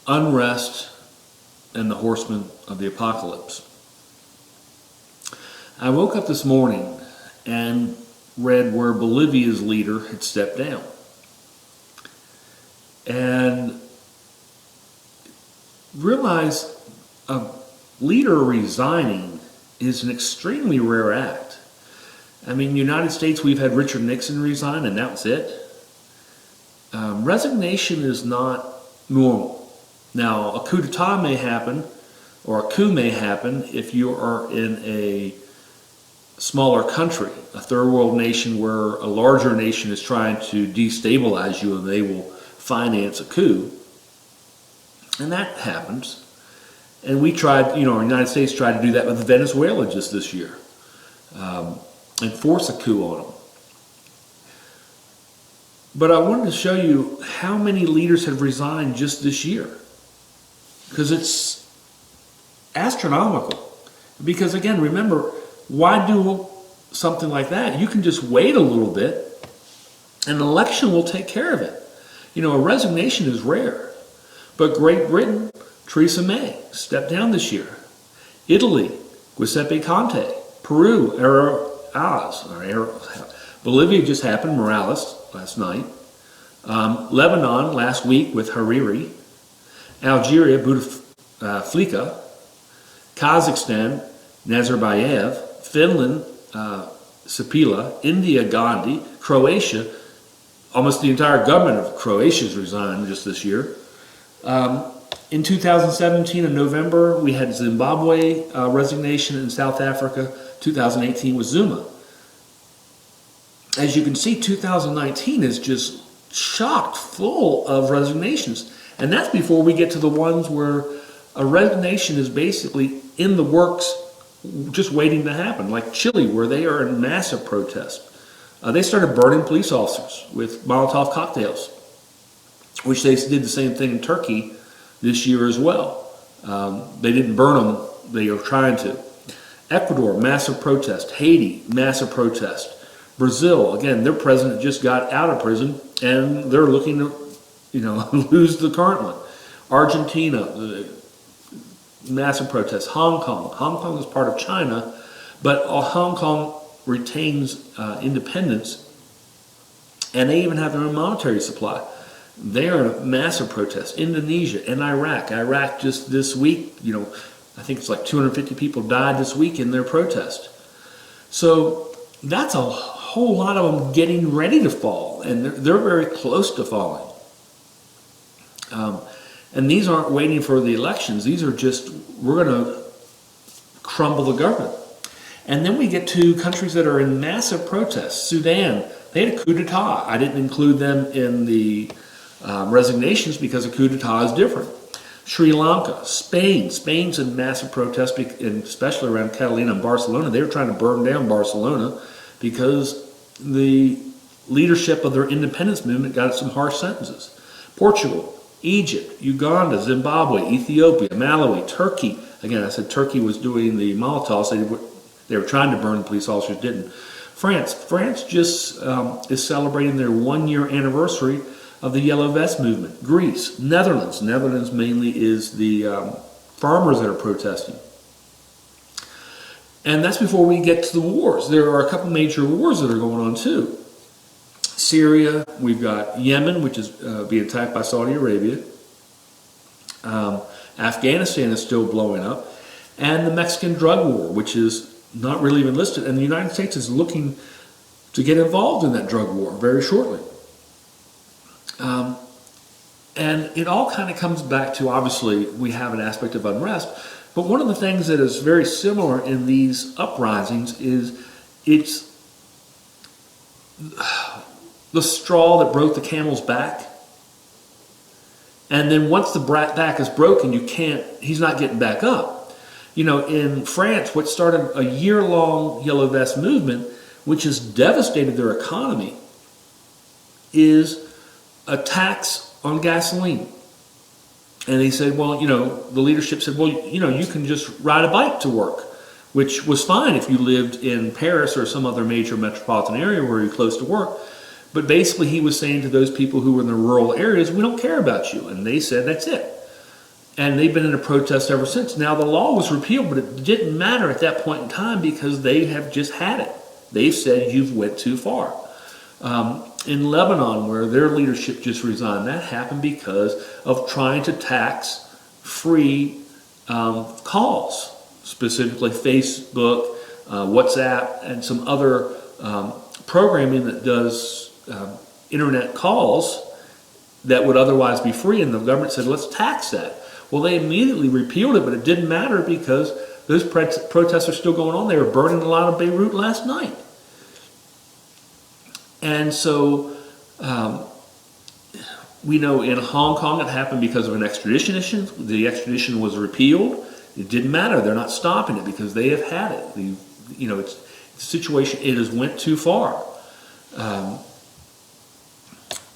Unrest and the Horseman of the Apocalypse. I woke up this morning and read where Bolivia's leader had stepped down. And realized a leader resigning is an extremely rare act. I mean, in the United States, we've had Richard Nixon resign, and that was it. Resignation is not normal. Now, a coup d'etat may happen, or a coup may happen if you are in a smaller country, a third world nation where a larger nation is trying to destabilize you and they will finance a coup. And that happens. And we tried, our United States tried to do that with Venezuela just this year, and force a coup on them. But I wanted to show you how many leaders have resigned just this year, because it's astronomical. Because again, remember, why do something like that? You can just wait a little bit, and an election will take care of it. A resignation is rare. But Great Britain, Theresa May stepped down this year. Italy, Giuseppe Conte. Peru, Bolivia just happened, Morales, last night. Lebanon last week with Hariri. Algeria, Bouteflika. Kazakhstan, Nazarbayev. Finland, Sipila. India, Gandhi. Croatia, almost the entire government of Croatia has resigned just this year. In 2017, in November, we had Zimbabwe resignation in South Africa. 2018 was Zuma. As you can see, 2019 is just chock full of resignations. And that's before we get to the ones where a resignation is basically in the works, just waiting to happen, like Chile, where they are in massive protest. They started burning police officers with Molotov cocktails, which they did the same thing in Turkey this year as well. They didn't burn them, they are trying to. Ecuador, massive protest. Haiti, massive protest. Brazil, again, their president just got out of prison and they're looking to, lose the current one. Argentina, massive protest. Hong Kong is part of China, but Hong Kong retains independence, and they even have their own monetary supply. They are in a massive protest. Indonesia and Iraq. Iraq just this week, I think it's like 250 people died this week in their protest. So that's a whole lot of them getting ready to fall, and they're very close to falling. And these aren't waiting for the elections. These are just, we're going to crumble the government. And then we get to countries that are in massive protests. Sudan, they had a coup d'etat. I didn't include them in the resignations because a coup d'etat is different. Sri Lanka, Spain's in massive protest, and especially around Catalina and Barcelona. They were trying to burn down Barcelona because the leadership of their independence movement got some harsh sentences. Portugal, Egypt, Uganda, Zimbabwe, Ethiopia, Malawi, Turkey. Again, I said Turkey was doing the Molotovs. They were trying to burn, the police officers didn't. France just is celebrating their 1-year anniversary of the Yellow Vest movement. Greece, Netherlands mainly is the farmers that are protesting. And that's before we get to the wars. There are a couple major wars that are going on too. Syria, we've got Yemen, which is being attacked by Saudi Arabia. Afghanistan is still blowing up. And the Mexican drug war, which is not really even listed. And the United States is looking to get involved in that drug war very shortly. And it all kind of comes back to, obviously, we have an aspect of unrest. But one of the things that is very similar in these uprisings is it's the straw that broke the camel's back. And then once the back is broken, he's not getting back up. In France, what started a year-long Yellow Vest movement, which has devastated their economy, is a tax on gasoline. And they said, well, the leadership said, well, you can just ride a bike to work, which was fine if you lived in Paris or some other major metropolitan area where you're close to work. But basically he was saying to those people who were in the rural areas, we don't care about you. And they said, that's it. And they've been in a protest ever since. Now, the law was repealed, but it didn't matter at that point in time because they have just had it. They've said you've went too far. In Lebanon, where their leadership just resigned, that happened because of trying to tax free calls, specifically Facebook, WhatsApp, and some other programming that does internet calls that would otherwise be free, and the government said, let's tax that. Well, they immediately repealed it, but it didn't matter because those protests are still going on. They were burning a lot of Beirut last night. And so we know in Hong Kong it happened because of an extradition issue. The extradition was repealed. It didn't matter. They're not stopping it because they have had it. It's the situation, it has went too far.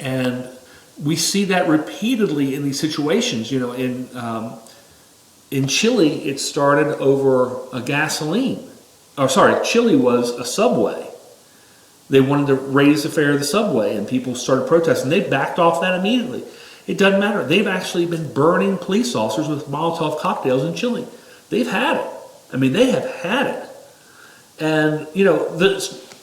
And we see that repeatedly in these situations. In Chile, it started over a gasoline. Chile was a subway. They wanted to raise the fare of the subway, and people started protesting. They backed off that immediately. It doesn't matter. They've actually been burning police officers with Molotov cocktails in Chile. They've had it. I mean, they have had it. And,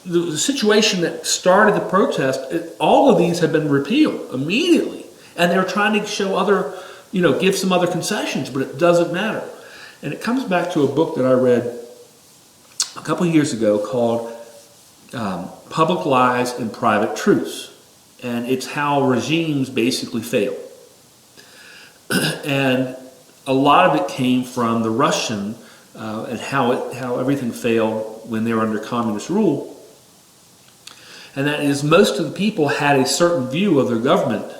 the situation that started the protest, all of these have been repealed immediately. And they're trying to show other, give some other concessions, but it doesn't matter. And it comes back to a book that I read a couple of years ago called Public Lies and Private Truths. And it's how regimes basically fail. And a lot of it came from the Russian and how everything failed when they were under communist rule. And that is, most of the people had a certain view of their government,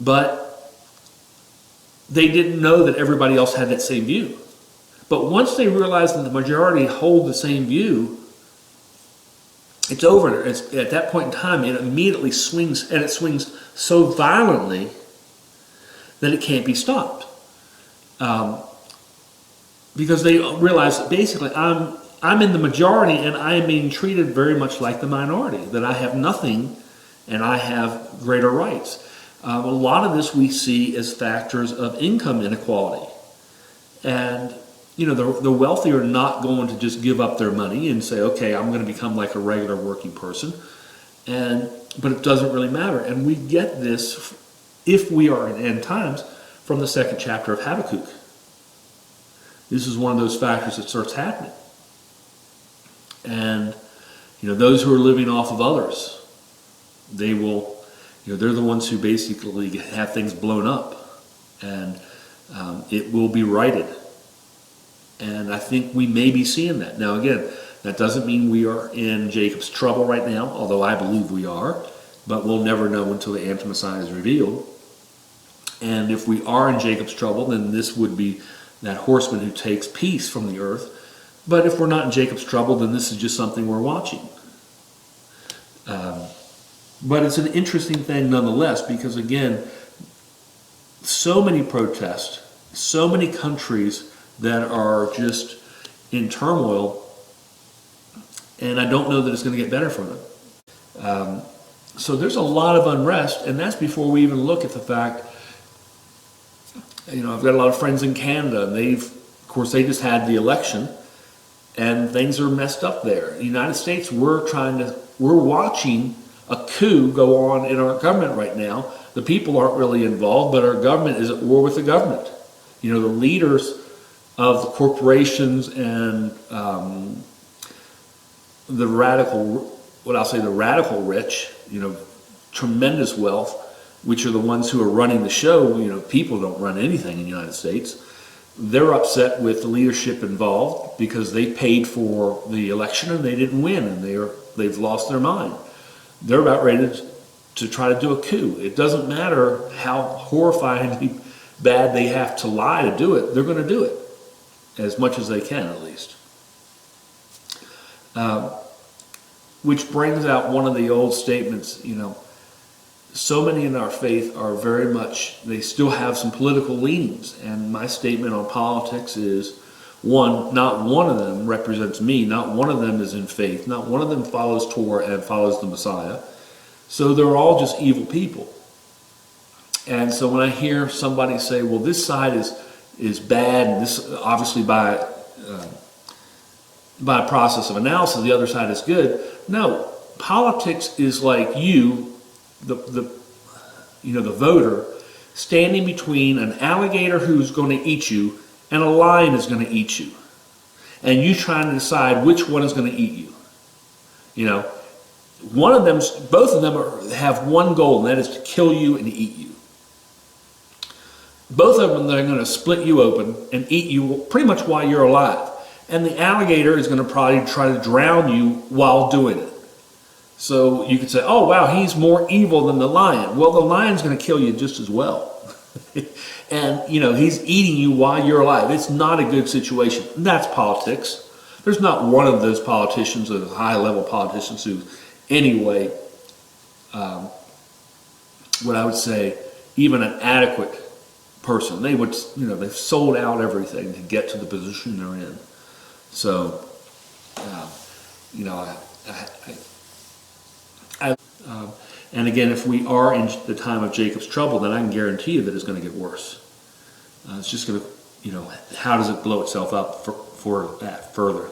but they didn't know that everybody else had that same view. But once they realized that the majority hold the same view, it's over. At that point in time, it immediately swings, and it swings so violently that it can't be stopped. Because they realize that basically I'm in the majority and I am being treated very much like the minority, that I have nothing and I have greater rights. A lot of this we see as factors of income inequality. And, the wealthy are not going to just give up their money and say, okay, I'm going to become like a regular working person. But it doesn't really matter. And we get this, if we are in end times, from the second chapter of Habakkuk. This is one of those factors that starts happening. And, those who are living off of others, they will, they're the ones who basically have things blown up. And it will be righted. And I think we may be seeing that. Now, again, that doesn't mean we are in Jacob's trouble right now, although I believe we are. But we'll never know until the Anti-Messiah is revealed. And if we are in Jacob's trouble, then this would be that horseman who takes peace from the earth. But if we're not in Jacob's trouble, then this is just something we're watching. But it's an interesting thing nonetheless, because again, so many protests, so many countries that are just in turmoil, and I don't know that it's going to get better for them. So there's a lot of unrest, and that's before we even look at the fact, I've got a lot of friends in Canada, and of course, they just had the election, and things are messed up there. In the United States, we're watching a coup go on in our government right now. The people aren't really involved, but our government is at war with the government. The leaders of the corporations and the radical rich, tremendous wealth, which are the ones who are running the show. People don't run anything in the United States. They're upset with the leadership involved because they paid for the election and they didn't win, and they've lost their mind. They're about ready to try to do a coup. It doesn't matter how horrifyingly bad they have to lie to do it. They're going to do it as much as they can, at least. Which brings out one of the old statements, so many in our faith are very much, they still have some political leanings. And my statement on politics is, one, not one of them represents me. Not one of them is in faith. Not one of them follows Torah and follows the Messiah. So they're all just evil people. And so when I hear somebody say, well, this side is bad, and this obviously by a process of analysis, the other side is good. No, politics is like the voter, standing between an alligator who's going to eat you and a lion is going to eat you, and you trying to decide which one is going to eat you. You know, both of them have one goal, and that is to kill you and eat you. Both of them, they're going to split you open and eat you pretty much while you're alive. And the alligator is going to probably try to drown you while doing it. So you could say, oh, wow, he's more evil than the lion. Well, the lion's going to kill you just as well. And, he's eating you while you're alive. It's not a good situation. And that's politics. There's not one of those politicians, those high-level politicians, who, anyway, what I would say, even an adequate person. They've sold out everything to get to the position they're in. So, and again, if we are in the time of Jacob's trouble, then I can guarantee you that it's going to get worse. It's just going to, how does it blow itself up for that further?